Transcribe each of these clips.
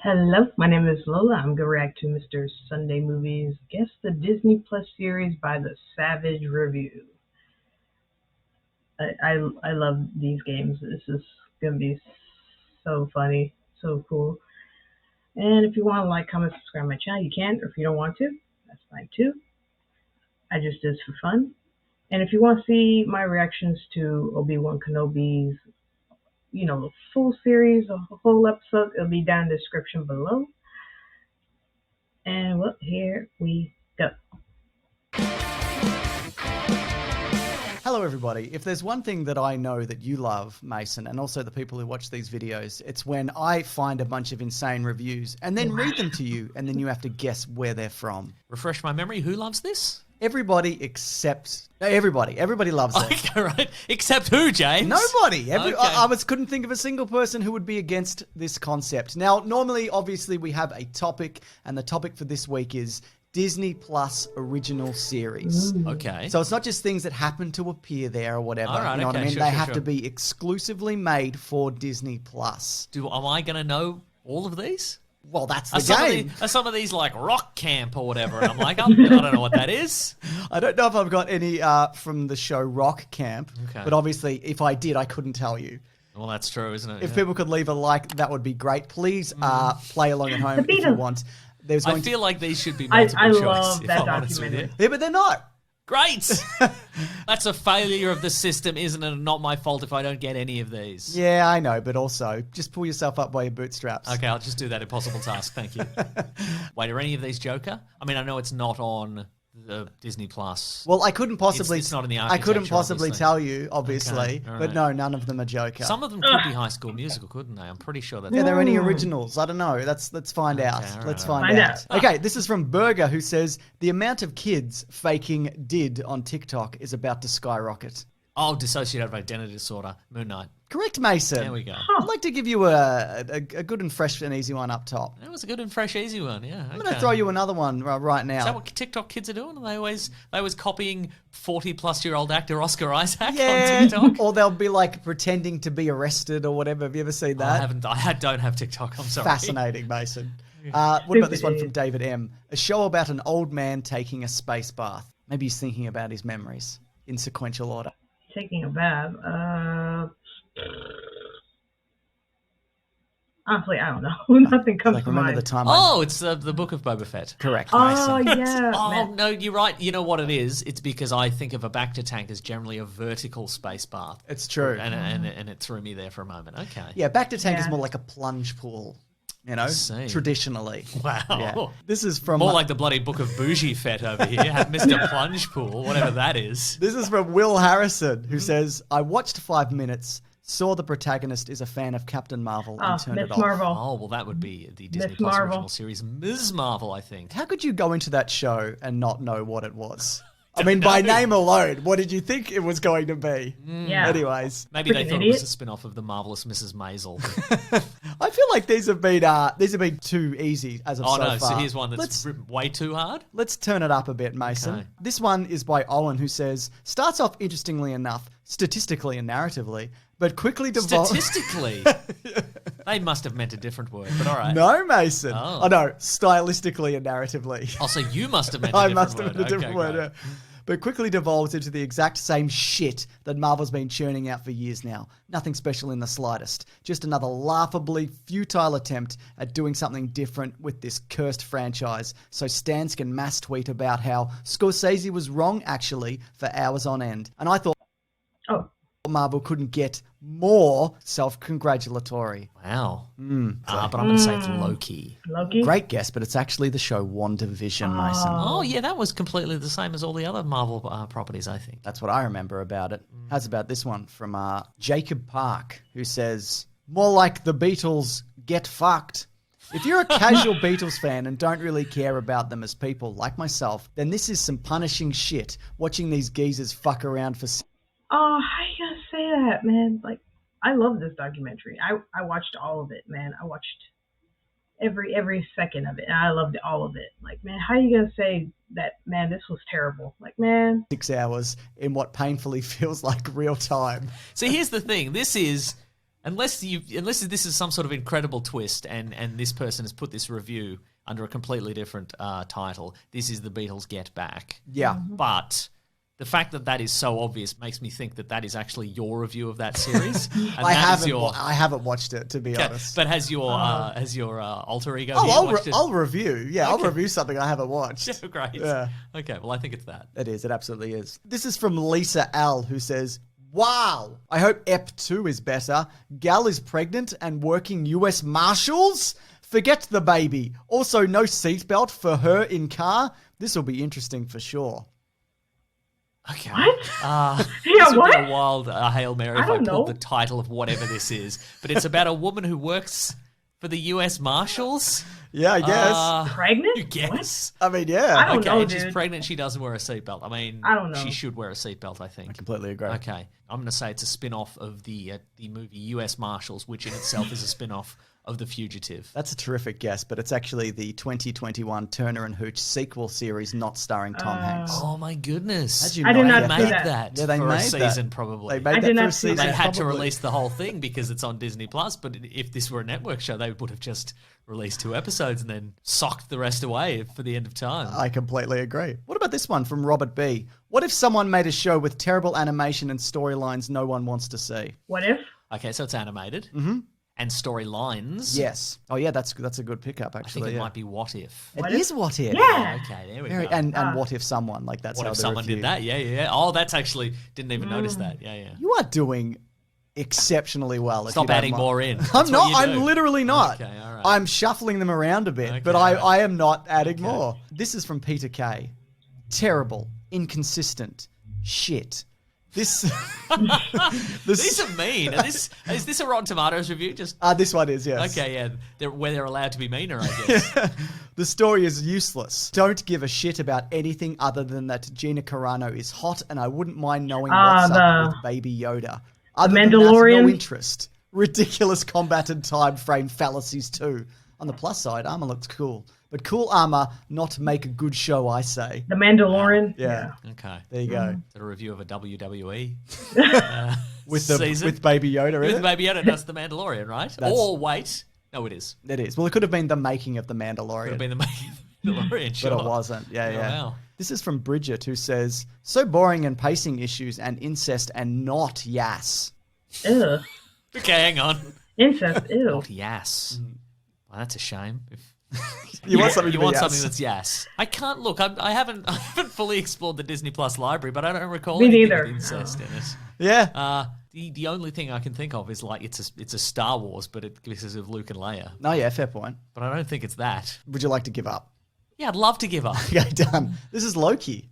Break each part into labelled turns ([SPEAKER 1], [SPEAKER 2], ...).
[SPEAKER 1] Hello, my name is Lola. I'm gonna react to Mr. Sunday Movies. Guess the Disney Plus series by the Savage Review. I love these games. This is gonna be so funny, so cool. And if you want to like, comment, subscribe my channel, you can. Or if you don't want to, that's fine too. I just do this for fun. And if you want to see my reactions to Obi-Wan Kenobi's, the full series, a whole episode, it'll be down in the description below. And well, here we go.
[SPEAKER 2] Hello everybody. If there's one thing that I know that you love, Mason, and also the people who watch these videos, it's when I find a bunch of insane reviews and then read them to you, and then you have to guess where they're from.
[SPEAKER 3] Refresh my memory, who loves this?
[SPEAKER 2] Everybody except... Everybody. Everybody loves it.
[SPEAKER 3] Okay, right. Except who, James?
[SPEAKER 2] Nobody.
[SPEAKER 3] Okay.
[SPEAKER 2] I couldn't think of a single person who would be against this concept. Now, normally, obviously, we have a topic, and the topic for this week is Disney Plus original series.
[SPEAKER 3] Okay.
[SPEAKER 2] So it's not just things that happen to appear there or whatever.
[SPEAKER 3] All right,
[SPEAKER 2] you know what I
[SPEAKER 3] okay,
[SPEAKER 2] mean?
[SPEAKER 3] sure,
[SPEAKER 2] they
[SPEAKER 3] sure,
[SPEAKER 2] have
[SPEAKER 3] sure.
[SPEAKER 2] to be exclusively made for Disney Plus.
[SPEAKER 3] Am I going to know all of these?
[SPEAKER 2] Well, that's the game.
[SPEAKER 3] Are some of these like Rock Camp or whatever? And I'm like, I don't know what that is.
[SPEAKER 2] I don't know if I've got any from the show Rock Camp,
[SPEAKER 3] Okay.
[SPEAKER 2] but obviously if I did, I couldn't tell you.
[SPEAKER 3] Well, that's true, isn't it?
[SPEAKER 2] If
[SPEAKER 3] Yeah.
[SPEAKER 2] people could leave a like, that would be great. Please play along at home if you want. There's
[SPEAKER 3] I
[SPEAKER 2] going
[SPEAKER 3] feel like these should be
[SPEAKER 1] I
[SPEAKER 3] multiple choice.
[SPEAKER 1] love
[SPEAKER 3] if
[SPEAKER 1] that
[SPEAKER 3] I'm honest with you.
[SPEAKER 1] documentary.
[SPEAKER 2] Yeah, but they're not.
[SPEAKER 3] Great. That's a failure of the system, isn't it? Not my fault if I don't get any of these.
[SPEAKER 2] Yeah, I know, but also just pull yourself up by your bootstraps.
[SPEAKER 3] Okay, I'll just do that impossible task. Thank you. Wait, are any of these Joker? I mean, I know it's not on the Disney Plus.
[SPEAKER 2] Well, I couldn't possibly.
[SPEAKER 3] It's not in the
[SPEAKER 2] I couldn't
[SPEAKER 3] architecture,
[SPEAKER 2] possibly
[SPEAKER 3] obviously.
[SPEAKER 2] tell you, obviously,
[SPEAKER 3] Okay, all
[SPEAKER 2] but
[SPEAKER 3] right.
[SPEAKER 2] no, none of them are Joker.
[SPEAKER 3] Some of them could be High School Musical, couldn't they? I'm pretty sure that's.
[SPEAKER 2] Yeah, there are any originals? I don't know. Let's find out.
[SPEAKER 3] all right,
[SPEAKER 2] Let's
[SPEAKER 3] all
[SPEAKER 2] find
[SPEAKER 1] right.
[SPEAKER 2] out. Okay, this is from Burger, who says the amount of kids faking did on TikTok is about to skyrocket.
[SPEAKER 3] Oh, dissociative identity disorder. Moon Knight.
[SPEAKER 2] Correct, Mason.
[SPEAKER 3] There we go.
[SPEAKER 2] I'd like to give you a good and fresh and easy one up top.
[SPEAKER 3] That was a good and fresh, easy one. Yeah.
[SPEAKER 2] I'm going to throw you another one right now.
[SPEAKER 3] Is that what TikTok kids are doing? Are they always copying 40-plus-year-old actor Oscar Isaac on
[SPEAKER 2] yeah,
[SPEAKER 3] TikTok?
[SPEAKER 2] or they'll be like pretending to be arrested or whatever. Have you ever seen that?
[SPEAKER 3] I don't have TikTok. I'm sorry.
[SPEAKER 2] Fascinating, Mason. What about this one from David M? A show about an old man taking a space bath. Maybe he's thinking about his memories in sequential order.
[SPEAKER 1] Taking a bath. Honestly, I don't know. Nothing comes
[SPEAKER 2] Like,
[SPEAKER 1] to
[SPEAKER 2] remember
[SPEAKER 1] mind.
[SPEAKER 2] the time
[SPEAKER 3] Oh, it's the Book of Boba Fett.
[SPEAKER 2] Correct,
[SPEAKER 1] Oh
[SPEAKER 2] Mason.
[SPEAKER 1] yeah.
[SPEAKER 3] Oh,
[SPEAKER 1] man.
[SPEAKER 3] no, you're right. You know what it is? It's because I think of a Bacta tank as generally a vertical space bath.
[SPEAKER 2] It's true.
[SPEAKER 3] And it threw me there for a moment. Okay.
[SPEAKER 2] Yeah, back to tank is
[SPEAKER 1] Yeah.
[SPEAKER 2] more like a plunge pool,
[SPEAKER 3] see.
[SPEAKER 2] traditionally.
[SPEAKER 3] Wow.
[SPEAKER 2] Yeah. This is from
[SPEAKER 3] More like the bloody Book of Bougie Fett over here. Mr. Plunge Pool, whatever that is.
[SPEAKER 2] This is from Will Harrison, who says, I watched 5 minutes, saw the protagonist is a fan of Captain Marvel, and turned
[SPEAKER 1] Miss
[SPEAKER 2] it off.
[SPEAKER 1] Marvel.
[SPEAKER 3] Oh, well, that would be the Disney
[SPEAKER 1] Miss
[SPEAKER 3] Plus
[SPEAKER 1] Marvel.
[SPEAKER 3] original series, Ms. Marvel, I think.
[SPEAKER 2] How could you go into that show and not know what it was? I mean, by name alone, what did you think it was going to be?
[SPEAKER 1] Yeah.
[SPEAKER 2] Anyways,
[SPEAKER 3] Maybe they
[SPEAKER 1] Freaking
[SPEAKER 3] thought it
[SPEAKER 1] idiot.
[SPEAKER 3] was a spin-off of The Marvelous Mrs. Maisel.
[SPEAKER 2] I feel like these have been too easy as of
[SPEAKER 3] Oh,
[SPEAKER 2] so
[SPEAKER 3] no,
[SPEAKER 2] far.
[SPEAKER 3] so here's one that's way too hard.
[SPEAKER 2] Let's turn it up a bit, Mason.
[SPEAKER 3] Okay.
[SPEAKER 2] This one is by Owen, who says, starts off interestingly enough, statistically and narratively, but quickly devolves...
[SPEAKER 3] Statistically. They must have meant a different word, but all right.
[SPEAKER 2] No, Mason.
[SPEAKER 3] Oh.
[SPEAKER 2] Oh, no, stylistically and narratively.
[SPEAKER 3] Oh, so you must have meant a
[SPEAKER 2] I
[SPEAKER 3] different
[SPEAKER 2] must
[SPEAKER 3] word.
[SPEAKER 2] have meant a different
[SPEAKER 3] Okay,
[SPEAKER 2] word,
[SPEAKER 3] great.
[SPEAKER 2] yeah. But quickly devolves into the exact same shit that Marvel's been churning out for years now. Nothing special in the slightest. Just another laughably futile attempt at doing something different with this cursed franchise. So Stans can mass tweet about how Scorsese was wrong, actually, for hours on end. And I thought
[SPEAKER 1] Oh,
[SPEAKER 2] Marvel couldn't get more self-congratulatory.
[SPEAKER 3] Wow. But I'm going to say it's Loki.
[SPEAKER 1] Loki.
[SPEAKER 2] Great guess, but it's actually the show WandaVision, Mason.
[SPEAKER 3] Oh, yeah, that was completely the same as all the other Marvel properties, I think.
[SPEAKER 2] That's what I remember about it. How's about this one from Jacob Park, who says, more like the Beatles get fucked. If you're a casual Beatles fan and don't really care about them as people, like myself, then this is some punishing shit, watching these geezers fuck around for...
[SPEAKER 1] Oh, how you gonna say that, man? Like, I love this documentary. I watched all of it, man. I watched every second of it, and I loved all of it. Like, man, how you gonna say that, man? This was terrible. Like, man.
[SPEAKER 2] 6 hours in what painfully feels like real time.
[SPEAKER 3] See, here's the thing. This is Unless this is some sort of incredible twist and this person has put this review under a completely different title. This is The Beatles Get Back.
[SPEAKER 2] Yeah.
[SPEAKER 3] But the fact that is so obvious makes me think that is actually your review of that series. And
[SPEAKER 2] I
[SPEAKER 3] that is
[SPEAKER 2] haven't watched it, to be honest.
[SPEAKER 3] But has your alter ego
[SPEAKER 2] Oh,
[SPEAKER 3] here
[SPEAKER 2] I'll review. Yeah,
[SPEAKER 3] Okay.
[SPEAKER 2] I'll review something I haven't watched.
[SPEAKER 3] Yeah, great.
[SPEAKER 2] Yeah.
[SPEAKER 3] Okay, well, I think it's that.
[SPEAKER 2] It is. It absolutely is. This is from Lisa L, who says, wow, I hope Ep 2 is better. Gal is pregnant and working US Marshals? Forget the baby. Also, no seatbelt for her in car. This will be interesting for sure.
[SPEAKER 3] Okay.
[SPEAKER 1] What?
[SPEAKER 3] This would
[SPEAKER 1] what?
[SPEAKER 3] be a wild Hail Mary
[SPEAKER 1] I
[SPEAKER 3] if I
[SPEAKER 1] don't
[SPEAKER 3] pulled
[SPEAKER 1] know.
[SPEAKER 3] the title of whatever this is. But it's about a woman who works for the US Marshals?
[SPEAKER 2] Yeah, I guess.
[SPEAKER 1] Pregnant?
[SPEAKER 3] You guess?
[SPEAKER 2] I mean, yeah.
[SPEAKER 1] I don't
[SPEAKER 3] Okay,
[SPEAKER 1] know,
[SPEAKER 3] and she's
[SPEAKER 1] dude.
[SPEAKER 3] pregnant. She doesn't wear a seatbelt. I mean,
[SPEAKER 1] I don't know.
[SPEAKER 3] She should wear a seatbelt, I think.
[SPEAKER 2] I completely agree.
[SPEAKER 3] Okay, I'm going to say it's a spin-off of the movie U.S. Marshals, which in itself is a spin-off of The Fugitive.
[SPEAKER 2] That's a terrific guess, but it's actually the 2021 Turner and Hooch sequel series not starring Tom Hanks.
[SPEAKER 3] Oh my goodness!
[SPEAKER 2] How'd you
[SPEAKER 1] I did
[SPEAKER 2] not
[SPEAKER 1] not
[SPEAKER 2] get
[SPEAKER 1] see
[SPEAKER 3] Made
[SPEAKER 1] that.
[SPEAKER 3] that
[SPEAKER 2] Yeah, they
[SPEAKER 3] for
[SPEAKER 2] made
[SPEAKER 3] a season,
[SPEAKER 2] that.
[SPEAKER 3] probably.
[SPEAKER 2] They made
[SPEAKER 1] I
[SPEAKER 2] that
[SPEAKER 1] did
[SPEAKER 2] for a
[SPEAKER 1] not see
[SPEAKER 2] season.
[SPEAKER 3] They had to
[SPEAKER 2] probably.
[SPEAKER 3] release the whole thing because it's on Disney Plus. But if this were a network show, they would have just released 2 episodes and then socked the rest away for the end of time.
[SPEAKER 2] I completely agree. What about this one from Robert B? What if someone made a show with terrible animation and storylines no one wants to see?
[SPEAKER 1] What if?
[SPEAKER 3] Okay, so it's animated and storylines.
[SPEAKER 2] Yes. Oh, yeah, that's a good pickup,
[SPEAKER 3] I think
[SPEAKER 2] actually.
[SPEAKER 3] it
[SPEAKER 2] yeah.
[SPEAKER 3] might be What If.
[SPEAKER 2] It is What If.
[SPEAKER 1] Yeah.
[SPEAKER 3] Okay, there we
[SPEAKER 2] Very,
[SPEAKER 3] go.
[SPEAKER 2] and what if someone, like that's
[SPEAKER 3] What
[SPEAKER 2] how
[SPEAKER 3] if
[SPEAKER 2] they're
[SPEAKER 3] someone did
[SPEAKER 2] reviewed.
[SPEAKER 3] that? Yeah. Oh, that's actually didn't even notice that. Yeah.
[SPEAKER 2] You are doing exceptionally well. if
[SPEAKER 3] Stop
[SPEAKER 2] you don't
[SPEAKER 3] adding
[SPEAKER 2] mind.
[SPEAKER 3] more in.
[SPEAKER 2] I'm
[SPEAKER 3] That's what
[SPEAKER 2] not.
[SPEAKER 3] you
[SPEAKER 2] I'm
[SPEAKER 3] do.
[SPEAKER 2] literally not.
[SPEAKER 3] Okay, all right.
[SPEAKER 2] I'm shuffling them around a bit,
[SPEAKER 3] Okay,
[SPEAKER 2] but
[SPEAKER 3] all right.
[SPEAKER 2] I am not adding more. This is from Peter K. Terrible, inconsistent, shit. This
[SPEAKER 3] These are mean. Is this a Rotten Tomatoes review? Just
[SPEAKER 2] this one is, yes.
[SPEAKER 3] okay, yeah. Where they're allowed to be meaner, I guess.
[SPEAKER 2] The story is useless. Don't give a shit about anything other than that Gina Carano is hot, and I wouldn't mind knowing what's up with Baby Yoda. Other than that,
[SPEAKER 1] Mandalorian?
[SPEAKER 2] no interest. Ridiculous combat and time frame fallacies too. On the plus side, armor looks cool. But cool armor, not make a good show, I say.
[SPEAKER 1] The Mandalorian?
[SPEAKER 2] Yeah.
[SPEAKER 3] Okay.
[SPEAKER 2] There you go.
[SPEAKER 3] Is it a review of a WWE
[SPEAKER 2] With
[SPEAKER 3] season?
[SPEAKER 2] Baby Yoda in
[SPEAKER 3] With
[SPEAKER 2] it.
[SPEAKER 3] Baby Yoda, that's the Mandalorian, right? Or wait, no, it is.
[SPEAKER 2] It is. Well, it could have been the making of the Mandalorian.
[SPEAKER 3] Could have been the Mandalorian, sure.
[SPEAKER 2] But it wasn't. Yeah, yeah.
[SPEAKER 3] wow.
[SPEAKER 2] This is from Bridget, who says, so boring and pacing issues and incest and not yas.
[SPEAKER 1] Ugh.
[SPEAKER 3] Okay, hang on.
[SPEAKER 1] Incest, ew.
[SPEAKER 3] Not yes. Well, that's a shame.
[SPEAKER 2] You want something
[SPEAKER 3] you
[SPEAKER 2] to be
[SPEAKER 3] want
[SPEAKER 2] yas.
[SPEAKER 3] something that's yes. I can't look. I haven't fully explored the Disney Plus library, but I don't recall
[SPEAKER 1] Me
[SPEAKER 3] anything
[SPEAKER 1] neither.
[SPEAKER 3] with incest in it.
[SPEAKER 2] Yeah.
[SPEAKER 3] The only thing I can think of is like it's a Star Wars, but it because of Luke and Leia.
[SPEAKER 2] No, yeah, fair point.
[SPEAKER 3] But I don't think it's that.
[SPEAKER 2] Would you like to give up?
[SPEAKER 3] Yeah, I'd love to give up.
[SPEAKER 2] Okay, done. This is Loki.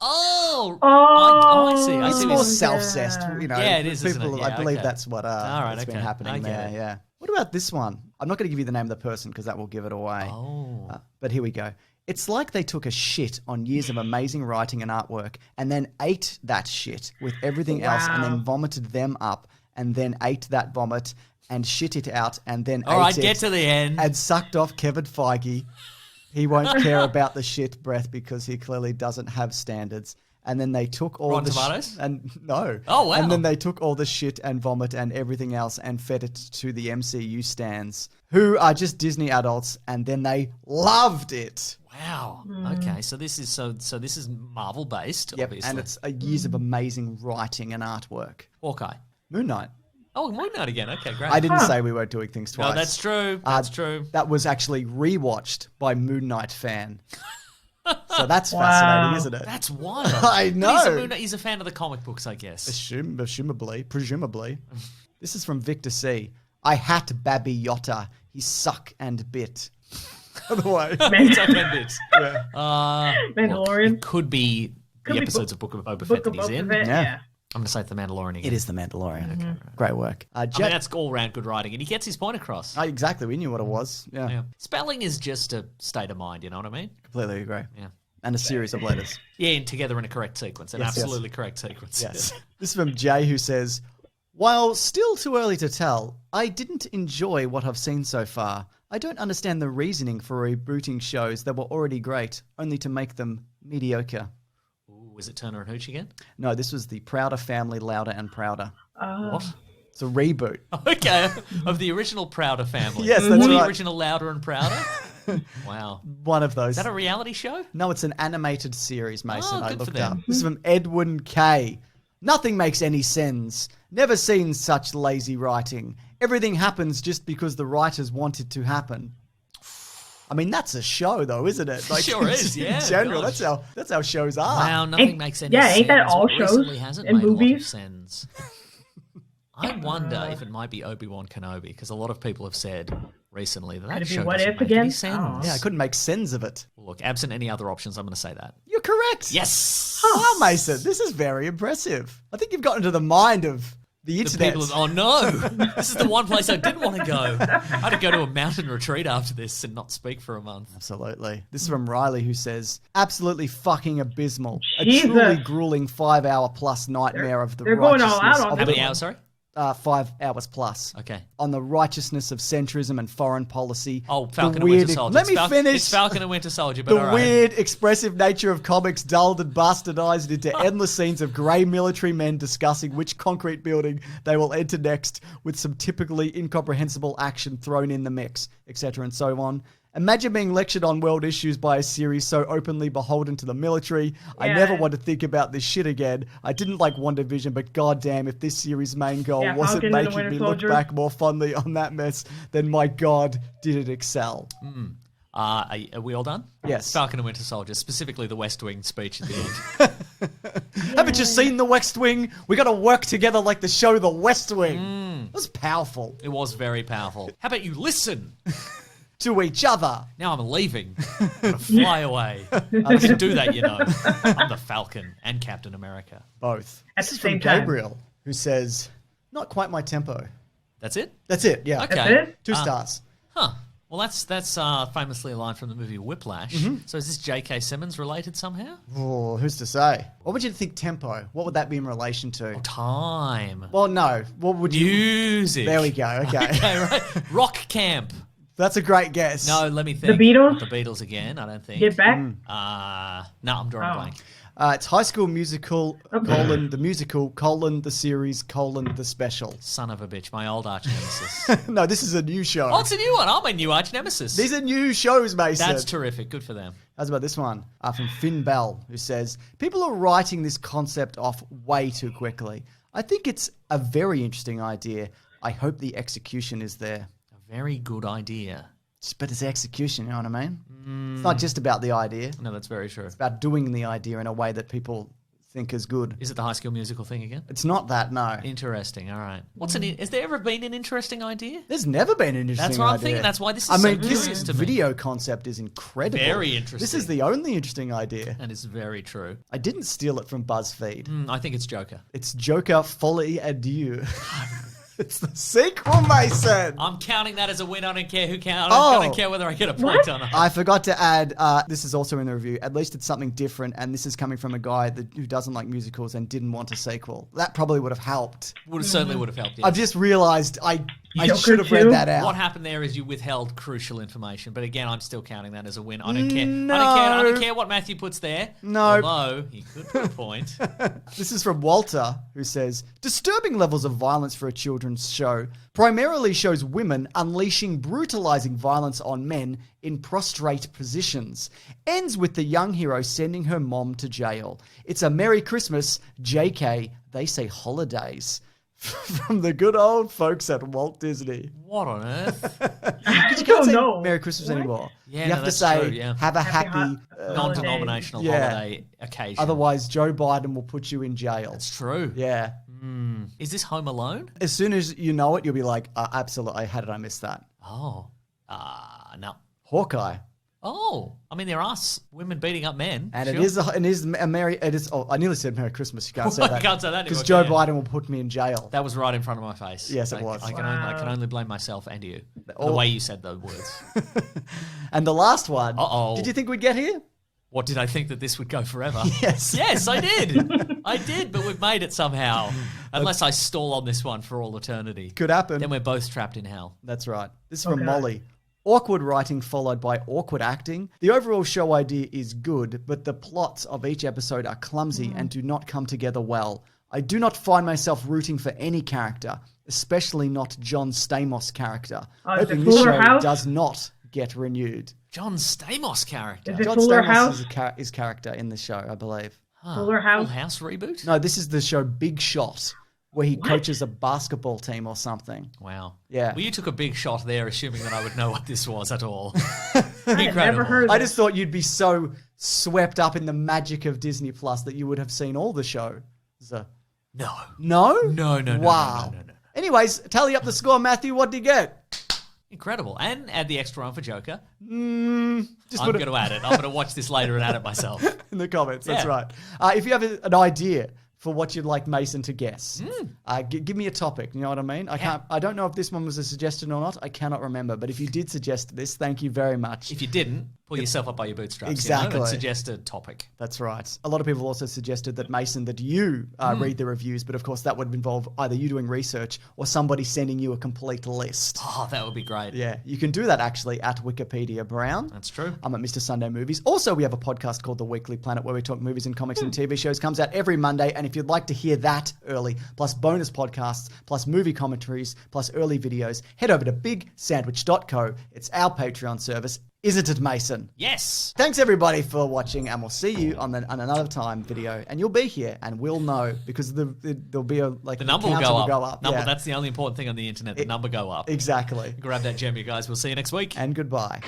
[SPEAKER 3] Oh,
[SPEAKER 1] Oh,
[SPEAKER 3] I see. I
[SPEAKER 2] It's
[SPEAKER 3] see.
[SPEAKER 2] more
[SPEAKER 3] This-
[SPEAKER 2] self-cessed, you know.
[SPEAKER 3] Yeah, it is, isn't
[SPEAKER 2] People,
[SPEAKER 3] it? Yeah,
[SPEAKER 2] I believe
[SPEAKER 3] okay.
[SPEAKER 2] that's what
[SPEAKER 3] right,
[SPEAKER 2] what's been
[SPEAKER 3] okay.
[SPEAKER 2] happening
[SPEAKER 3] I get
[SPEAKER 2] there.
[SPEAKER 3] it.
[SPEAKER 2] Yeah. What about this one? I'm not going to give you the name of the person because that will give it away.
[SPEAKER 3] Oh.
[SPEAKER 2] But here we go. It's like they took a shit on years of amazing writing and artwork and then ate that shit with everything else and
[SPEAKER 1] Wow.
[SPEAKER 2] then vomited them up and then ate that vomit and shit it out and then
[SPEAKER 3] All
[SPEAKER 2] ate
[SPEAKER 3] right,
[SPEAKER 2] it
[SPEAKER 3] get to the end.
[SPEAKER 2] and sucked off Kevin Feige. He won't care about the shit breath because he clearly doesn't have standards. And then they took all
[SPEAKER 3] Rotten
[SPEAKER 2] the
[SPEAKER 3] Tomatoes?
[SPEAKER 2] and no.
[SPEAKER 3] Oh, wow.
[SPEAKER 2] And then they took all the shit and vomit and everything else and fed it to the MCU stans, who are just Disney adults, and then they loved it.
[SPEAKER 3] Wow.
[SPEAKER 1] Hmm.
[SPEAKER 3] Okay, so this is so this is Marvel based,
[SPEAKER 2] Yep,
[SPEAKER 3] obviously.
[SPEAKER 2] and it's years of amazing writing and artwork.
[SPEAKER 3] Hawkeye.
[SPEAKER 2] Moon Knight.
[SPEAKER 3] Oh, Moon Knight again. Okay, great.
[SPEAKER 2] I didn't say we weren't doing things twice.
[SPEAKER 3] No, that's true. That's true.
[SPEAKER 2] That was actually rewatched by Moon Knight fan. So that's
[SPEAKER 1] Wow.
[SPEAKER 2] fascinating, isn't it?
[SPEAKER 3] That's wild.
[SPEAKER 2] I
[SPEAKER 3] But
[SPEAKER 2] know.
[SPEAKER 3] he's a fan of the comic books, I guess.
[SPEAKER 2] Presumably. This is from Victor C. I hat Babby Yotta. He suck and bit. By the way.
[SPEAKER 3] It's okay, bits.
[SPEAKER 1] Mandalorian.
[SPEAKER 3] It could be
[SPEAKER 1] Could
[SPEAKER 3] the
[SPEAKER 1] be
[SPEAKER 3] episodes of Book of Boba Fett
[SPEAKER 1] Book of
[SPEAKER 3] that he's
[SPEAKER 1] Boba
[SPEAKER 3] in.
[SPEAKER 1] Fett,
[SPEAKER 2] Yeah.
[SPEAKER 1] yeah.
[SPEAKER 3] I'm going to say it's the Mandalorian again.
[SPEAKER 2] It is the Mandalorian. Great work.
[SPEAKER 3] I mean, that's all round good writing, and he gets his point across.
[SPEAKER 2] Exactly. We knew what it was. Yeah.
[SPEAKER 3] Yeah. Spelling is just a state of mind, you know what I mean?
[SPEAKER 2] Completely agree.
[SPEAKER 3] Yeah.
[SPEAKER 2] And a series of letters.
[SPEAKER 3] Yeah, and together in a correct sequence, an
[SPEAKER 2] Yes, yes.
[SPEAKER 3] absolutely correct sequence.
[SPEAKER 2] Yes. This is from Jay, who says, while still too early to tell, I didn't enjoy what I've seen so far. I don't understand the reasoning for rebooting shows that were already great, only to make them mediocre.
[SPEAKER 3] Ooh, was it Turner and Hooch again?
[SPEAKER 2] No, this was the Prouder Family, Louder and Prouder.
[SPEAKER 3] What?
[SPEAKER 2] It's a reboot.
[SPEAKER 3] Okay, of the original Prouder family.
[SPEAKER 2] Yes, that's
[SPEAKER 3] Or the
[SPEAKER 2] right.
[SPEAKER 3] original Louder and Prouder. Wow.
[SPEAKER 2] One of those.
[SPEAKER 3] Is that a reality show?
[SPEAKER 2] No, it's an animated series, Mason. I
[SPEAKER 3] good for
[SPEAKER 2] looked
[SPEAKER 3] them.
[SPEAKER 2] up. This is from Edwin K. Nothing makes any sense. Never seen such lazy writing. Everything happens just because the writers want it to happen. I mean, that's a show, though, isn't it?
[SPEAKER 3] Sure is, yeah,
[SPEAKER 2] In general,
[SPEAKER 3] gosh.
[SPEAKER 2] that's how shows are.
[SPEAKER 3] Wow, nothing
[SPEAKER 1] Ain't-
[SPEAKER 3] makes any
[SPEAKER 1] yeah,
[SPEAKER 3] sense.
[SPEAKER 1] ain't that all
[SPEAKER 3] What
[SPEAKER 1] shows
[SPEAKER 3] recently hasn't
[SPEAKER 1] and
[SPEAKER 3] made a lot of
[SPEAKER 1] movies?
[SPEAKER 3] sense. I wonder if it might be Obi-Wan Kenobi, because a lot of people have said recently that
[SPEAKER 1] Could it be
[SPEAKER 3] show
[SPEAKER 1] What
[SPEAKER 3] doesn't
[SPEAKER 1] If
[SPEAKER 3] make any
[SPEAKER 1] again?
[SPEAKER 3] sense.
[SPEAKER 1] Oh.
[SPEAKER 2] Yeah, I couldn't make sense of it.
[SPEAKER 3] Look, absent any other options, I'm going to say that.
[SPEAKER 2] You're correct.
[SPEAKER 3] Yes!
[SPEAKER 2] Wow, Mason, this is very impressive. I think you've gotten to the mind of the
[SPEAKER 3] The
[SPEAKER 2] internet.
[SPEAKER 3] people oh no, this is the one place I didn't want to go. I had to go to a mountain retreat after this and not speak for a month.
[SPEAKER 2] Absolutely. This is from Riley, who says, absolutely fucking abysmal.
[SPEAKER 1] Jesus.
[SPEAKER 2] A truly grueling 5-hour plus nightmare of the
[SPEAKER 1] they're going all
[SPEAKER 2] righteousness
[SPEAKER 1] out on
[SPEAKER 2] of
[SPEAKER 3] How
[SPEAKER 1] this
[SPEAKER 3] many
[SPEAKER 1] one.
[SPEAKER 3] hours, sorry?
[SPEAKER 2] 5 hours plus.
[SPEAKER 3] Okay.
[SPEAKER 2] On the righteousness of centrism and foreign policy.
[SPEAKER 3] Oh,
[SPEAKER 2] The
[SPEAKER 3] Falcon and
[SPEAKER 2] weird-
[SPEAKER 3] Winter Soldier.
[SPEAKER 2] Let me
[SPEAKER 3] It's
[SPEAKER 2] finish.
[SPEAKER 3] It's Falcon and Winter Soldier, but
[SPEAKER 2] The
[SPEAKER 3] all right.
[SPEAKER 2] weird, expressive nature of comics dulled and bastardized into endless scenes of grey military men discussing which concrete building they will enter next, with some typically incomprehensible action thrown in the mix, etc. and so on. Imagine being lectured on world issues by a series so openly beholden to the military. I
[SPEAKER 1] Yeah.
[SPEAKER 2] never want to think about this shit again. I didn't like WandaVision, but goddamn, if this series' main goal
[SPEAKER 1] Yeah,
[SPEAKER 2] wasn't
[SPEAKER 1] Falcon and the
[SPEAKER 2] making
[SPEAKER 1] Winter
[SPEAKER 2] me
[SPEAKER 1] Soldier.
[SPEAKER 2] look back more fondly on that mess, then my god, did it excel.
[SPEAKER 3] Are we all done?
[SPEAKER 2] Yes.
[SPEAKER 3] Falcon and Winter Soldier, specifically the West Wing speech at the end.
[SPEAKER 2] Haven't you seen The West Wing? We got to work together like the show The West Wing. It was powerful.
[SPEAKER 3] It was very powerful. How about you listen?
[SPEAKER 2] To each other.
[SPEAKER 3] Now I'm leaving. I'm going to fly away. I can do that, you know. I'm the Falcon and Captain America.
[SPEAKER 2] Both.
[SPEAKER 1] At
[SPEAKER 2] This
[SPEAKER 1] the
[SPEAKER 2] is from
[SPEAKER 1] same time.
[SPEAKER 2] Gabriel, who says, not quite my tempo.
[SPEAKER 3] That's it?
[SPEAKER 2] That's it, yeah.
[SPEAKER 3] Okay.
[SPEAKER 1] That's it?
[SPEAKER 2] 2 stars.
[SPEAKER 3] Huh. Well, that's famously a line from the movie Whiplash. So is this J.K. Simmons related somehow?
[SPEAKER 2] Oh, who's to say? What would you think tempo? What would that be in relation to?
[SPEAKER 3] Time.
[SPEAKER 2] Well, no. What would you...
[SPEAKER 3] Music.
[SPEAKER 2] There we go, okay.
[SPEAKER 3] Okay, right. Rock Camp.
[SPEAKER 2] That's a great guess.
[SPEAKER 3] No, let me think.
[SPEAKER 1] Beatles?
[SPEAKER 3] Not the Beatles again, I don't think.
[SPEAKER 1] Get back.
[SPEAKER 3] No, I'm drawing a
[SPEAKER 1] Oh.
[SPEAKER 3] blank.
[SPEAKER 2] It's High School Musical, colon, the musical, colon, the series, colon, the special.
[SPEAKER 3] Son of a bitch, my old arch nemesis.
[SPEAKER 2] No, this is a new show.
[SPEAKER 3] Oh, it's a new one. I'm a new arch nemesis.
[SPEAKER 2] These are new shows, Mason.
[SPEAKER 3] That's terrific. Good for them.
[SPEAKER 2] How's about this one? From Finn Bell, who says, people are writing this concept off way too quickly. I think it's a very interesting idea. I hope the execution is there.
[SPEAKER 3] A very good idea.
[SPEAKER 2] But it's execution, you know what I mean? It's not just about the idea. It's
[SPEAKER 3] No, that's very true.
[SPEAKER 2] about doing the idea in a way that people think is good.
[SPEAKER 3] Is it the High School Musical thing again?
[SPEAKER 2] It's not that, no.
[SPEAKER 3] Interesting. All right. Has there ever been an interesting idea?
[SPEAKER 2] There's never been an interesting
[SPEAKER 3] That's what I'm
[SPEAKER 2] idea.
[SPEAKER 3] thinking. That's why this is
[SPEAKER 2] I
[SPEAKER 3] so
[SPEAKER 2] mean,
[SPEAKER 3] curious
[SPEAKER 2] this
[SPEAKER 3] to me.
[SPEAKER 2] video concept is incredible.
[SPEAKER 3] Very
[SPEAKER 2] This
[SPEAKER 3] interesting.
[SPEAKER 2] is the only interesting idea.
[SPEAKER 3] And it's very true.
[SPEAKER 2] I didn't steal it from BuzzFeed.
[SPEAKER 3] I think it's Joker.
[SPEAKER 2] It's Joker Folly Adieu. It's the sequel, Mason.
[SPEAKER 3] I'm counting that as a win. I don't care who count.
[SPEAKER 2] Oh.
[SPEAKER 3] I don't care whether I get a point
[SPEAKER 1] What?
[SPEAKER 3] or not.
[SPEAKER 2] I forgot to add, this is also in the review, at least it's something different, and this is coming from a guy who doesn't like musicals and didn't want a sequel. That probably would have helped.
[SPEAKER 3] Certainly would have helped. Yes.
[SPEAKER 2] I've just realised I
[SPEAKER 1] Joker
[SPEAKER 2] should have read
[SPEAKER 1] too?
[SPEAKER 2] that out.
[SPEAKER 3] What happened there is you withheld crucial information, but again, I'm still counting that as a win. I don't care.
[SPEAKER 2] No.
[SPEAKER 3] I don't care what Matthew puts there.
[SPEAKER 2] No.
[SPEAKER 3] Although he could put a point.
[SPEAKER 2] This is from Walter, who says, disturbing levels of violence for a children's show primarily shows women unleashing brutalizing violence on men in prostrate positions. Ends with the young hero sending her mom to jail. It's a Merry Christmas, JK, they say holidays. From the good old folks at Walt Disney.
[SPEAKER 3] What on earth?
[SPEAKER 2] You
[SPEAKER 1] don't
[SPEAKER 2] can't say
[SPEAKER 1] know.
[SPEAKER 2] Merry Christmas
[SPEAKER 1] What?
[SPEAKER 2] anymore.
[SPEAKER 3] Yeah,
[SPEAKER 2] you
[SPEAKER 3] no,
[SPEAKER 2] have to
[SPEAKER 3] that's
[SPEAKER 2] say,
[SPEAKER 3] true, yeah.
[SPEAKER 2] have a
[SPEAKER 1] Happy
[SPEAKER 2] happy...
[SPEAKER 3] Non-denominational
[SPEAKER 2] Yeah.
[SPEAKER 3] holiday occasion.
[SPEAKER 2] Otherwise, Joe Biden will put you in jail.
[SPEAKER 3] It's true.
[SPEAKER 2] Yeah.
[SPEAKER 3] Is this Home Alone?
[SPEAKER 2] As soon as you know it, you'll be like, absolutely, how did I miss that?
[SPEAKER 3] Oh. No.
[SPEAKER 2] Hawkeye.
[SPEAKER 3] Oh. I mean, there are women beating up men.
[SPEAKER 2] And
[SPEAKER 3] Sure.
[SPEAKER 2] it is a Merry, it is, oh, I nearly said Merry Christmas. You can't say
[SPEAKER 3] You
[SPEAKER 2] that.
[SPEAKER 3] can't say that
[SPEAKER 2] Because
[SPEAKER 3] anymore,
[SPEAKER 2] Joe
[SPEAKER 3] can you?
[SPEAKER 2] Biden will put me in jail.
[SPEAKER 3] That was right in front of my face.
[SPEAKER 2] Yes, it was.
[SPEAKER 3] I can only blame myself and you. The
[SPEAKER 2] Oh.
[SPEAKER 3] way you said those words.
[SPEAKER 2] And the last one.
[SPEAKER 3] Uh-oh.
[SPEAKER 2] Did you think we'd get here?
[SPEAKER 3] What, did I think that this would go forever?
[SPEAKER 2] Yes.
[SPEAKER 3] Yes, I did. I did, but we've made it somehow. Unless I stall on this one for all eternity.
[SPEAKER 2] Could happen.
[SPEAKER 3] Then we're both trapped in hell.
[SPEAKER 2] That's right. This is from
[SPEAKER 1] Okay.
[SPEAKER 2] Molly. Awkward writing followed by awkward acting. The overall show idea is good, but the plots of each episode are clumsy and do not come together well. I do not find myself rooting for any character. especially not John Stamos' character.
[SPEAKER 1] Oh, is it
[SPEAKER 2] Hoping this
[SPEAKER 1] Fuller
[SPEAKER 2] show
[SPEAKER 1] House?
[SPEAKER 2] does not get renewed.
[SPEAKER 3] John Stamos character.
[SPEAKER 1] Is it
[SPEAKER 2] John
[SPEAKER 1] Fuller
[SPEAKER 2] Stamos
[SPEAKER 1] House?
[SPEAKER 2] is character in the show, I believe.
[SPEAKER 1] Fuller House?
[SPEAKER 3] Full House reboot?
[SPEAKER 2] No, this is the show Big Shot, where he coaches a basketball team or something.
[SPEAKER 3] Wow.
[SPEAKER 2] Yeah.
[SPEAKER 3] Well, you took a big shot there, assuming that I would know what this was at all.
[SPEAKER 1] I had never heard of
[SPEAKER 2] I
[SPEAKER 1] this.
[SPEAKER 2] just thought you'd be so swept up in the magic of Disney Plus that you would have seen all the shows.
[SPEAKER 3] No.
[SPEAKER 2] No?
[SPEAKER 3] No.
[SPEAKER 2] Wow.
[SPEAKER 3] No.
[SPEAKER 2] Anyways, tally up the score, Matthew. What did you get?
[SPEAKER 3] Incredible. And add the extra one for Joker.
[SPEAKER 2] Just
[SPEAKER 3] I'm
[SPEAKER 2] put
[SPEAKER 3] going to add it. I'm going to watch this later and add it myself.
[SPEAKER 2] in the comments. That's
[SPEAKER 3] Yeah.
[SPEAKER 2] right. If you have an idea for what you'd like Mason to guess, give me a topic. You know what I mean? I don't know if this one was a suggestion or not. I cannot remember. But if you did suggest this, thank you very much.
[SPEAKER 3] If you didn't, pull yourself up by your bootstraps.
[SPEAKER 2] Exactly.
[SPEAKER 3] And suggest a topic.
[SPEAKER 2] That's right. A lot of people also suggested that, Mason, that you read the reviews, but of course that would involve either you doing research or somebody sending you a complete list.
[SPEAKER 3] Oh, that would be great.
[SPEAKER 2] Yeah, you can do that actually at Wikipedia Brown.
[SPEAKER 3] That's true.
[SPEAKER 2] I'm at Mr. Sunday Movies. Also, we have a podcast called The Weekly Planet where we talk movies and comics and TV shows. Comes out every Monday, and if you'd like to hear that early, plus bonus podcasts, plus movie commentaries, plus early videos, head over to bigsandwich.co. It's our Patreon service. Isn't it, Mason?
[SPEAKER 3] Yes.
[SPEAKER 2] Thanks, everybody, for watching, and we'll see you on another time video. And you'll be here, and we'll know, because there'll be the
[SPEAKER 3] number will
[SPEAKER 2] counter
[SPEAKER 3] go up. Number,
[SPEAKER 2] Yeah.
[SPEAKER 3] That's the only important thing on the internet. The number go up.
[SPEAKER 2] Exactly.
[SPEAKER 3] Grab that gem, you guys. We'll see you next week.
[SPEAKER 2] And goodbye.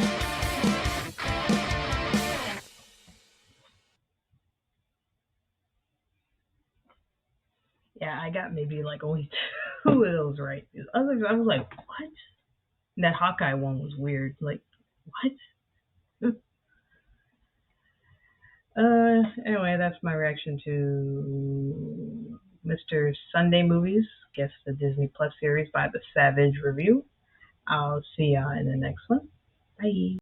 [SPEAKER 1] Yeah, I got maybe like only 2 of those right. The others, I was like, what? And that Hawkeye one was weird. Like, what? Anyway, that's my reaction to Mr. Sunday Movies. Guess the Disney Plus series by the Savage Review. I'll see ya in the next one. Bye.